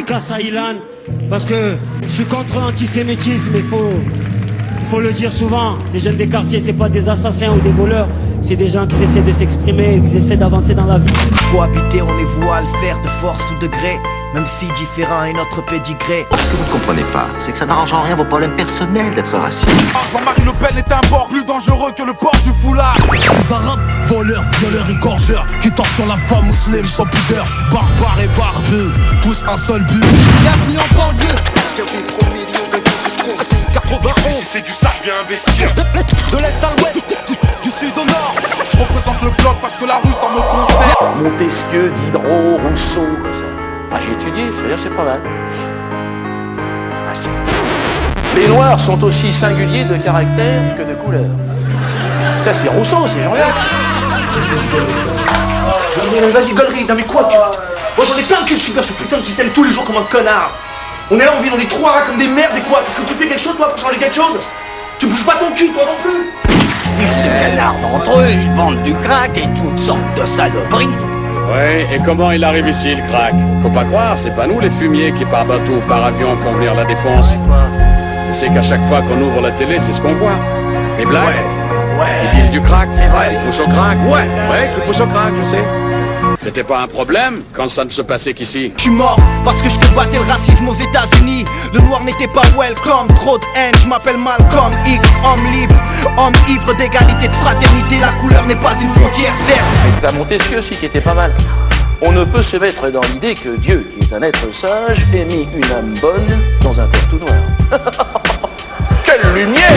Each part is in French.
dédicace à Ilan, parce que je suis contre l'antisémitisme, il faut le dire souvent. Les jeunes des quartiers, c'est pas des assassins ou des voleurs, c'est des gens qui essaient de s'exprimer, qui essaient d'avancer dans la vie. Cohabiter, on est voué à le faire de force ou de gré, même si différent est notre pédigré. Ce que vous ne comprenez pas, c'est que ça n'arrange en rien vos problèmes personnels d'être raciste. Jean-Marie Le Pen est un porc plus dangereux que le port du foulard. Les arabes, voleurs, violeurs, égorgeurs, qui torturent la femme musulmane sans pudeur. Barbares et barbus, tous un seul but. Bienvenue en banlieue. 91, c'est du sac, viens investir. De l'est à l'ouest, du sud au nord. Je représente le bloc parce que la rue ça me concerne. Montesquieu, Diderot, Rousseau, comme ça. Ah, j'ai étudié, je veux dire, c'est pas mal. Les noirs sont aussi singuliers de caractère que de couleur. Ça, c'est Rousseau, c'est Jean-Jacques. Vas-y, gaulerie, non mais quoi tu... Moi j'en ai plein de cul de subir ce putain de système tous les jours comme un connard. On est là, on vit dans des trous à rats comme des merdes et quoi. Est-ce que tu fais quelque chose toi pour changer quelque chose? Tu bouges pas ton cul toi non plus. Ils se canardent entre eux, ils vendent du crack et toutes sortes de saloperies. Ouais, et comment il arrive ici, le crack? Faut pas croire, c'est pas nous les fumiers qui par bateau ou par avion font venir la défense. C'est qu'à chaque fois qu'on ouvre la télé, c'est ce qu'on voit. Des blagues. Ouais. Ils disent du crack. Ouais. Ils poussent au crack. Ouais. Ils poussent au crack, je sais. C'était pas un problème quand ça ne se passait qu'ici. Je suis mort parce que je combattais le racisme aux États-Unis. Le noir n'était pas welcome, trop de haine. Je m'appelle Malcolm X, homme libre, homme ivre d'égalité, de fraternité. La couleur n'est pas une frontière, certes. Et t'as Montesquieu aussi qui était pas mal. On ne peut se mettre dans l'idée que Dieu, qui est un être sage, ait mis une âme bonne dans un corps tout noir. Quelle lumière!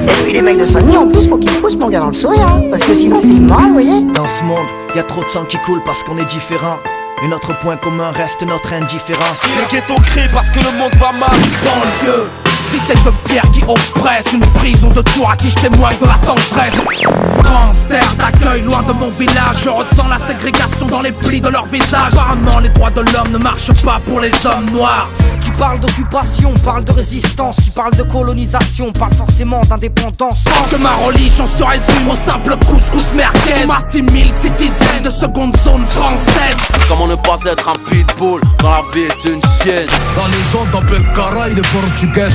Et puis les mecs de Saint-Denis en plus, faut qu'ils se poussent pour garder le sourire, hein, parce que sinon c'est immoral, vous voyez. Dans ce monde, y a trop de sang qui coule parce qu'on est différent. Et notre point commun reste notre indifférence. Les ghettos crient parce que le monde va mal. Banlieue, cité de pierre qui oppresse, une prison de tour à qui je témoigne de la tendresse. France, terre d'accueil, loin de mon village, je ressens la ségrégation dans les plis de leur visage. Apparemment les droits de l'homme ne marchent pas pour les hommes noirs. Qui parle d'occupation, parle de résistance, qui parle de colonisation, parle forcément d'indépendance. Que ma religion se résume au simple couscous merguez. On m'assimile citizen de seconde zone française. Comment ne pas être un pitbull quand la vie est une chienne? Dans les zones d'Abelkara, il est portugais,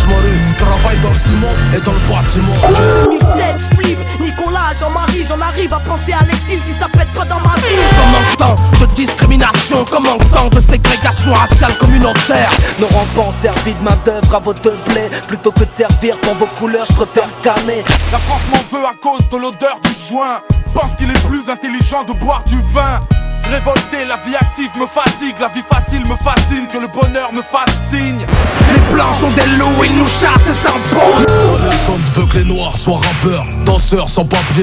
travaille dans le ciment et dans le bâtiment. 2007, je flippe, Nicolas, Jean-Marie, j'en arrive à penser à l'exil si ça pète pas dans ma vie. Comme tant de discrimination, comme tant de ségrégation raciale communautaire. Nos rampants servis de main d'œuvre à votre blé. Plutôt que de servir pour vos couleurs, je préfère calmer. La France m'en veut à cause de l'odeur du joint. Pense qu'il est plus intelligent de boire du vin. Révolté, la vie active me fatigue. La vie facile me fascine, que le bonheur me fascine. Les blancs sont des loups, ils nous chassent et s'imposent. On veut que les noirs soient rappeurs, danseurs sans papier.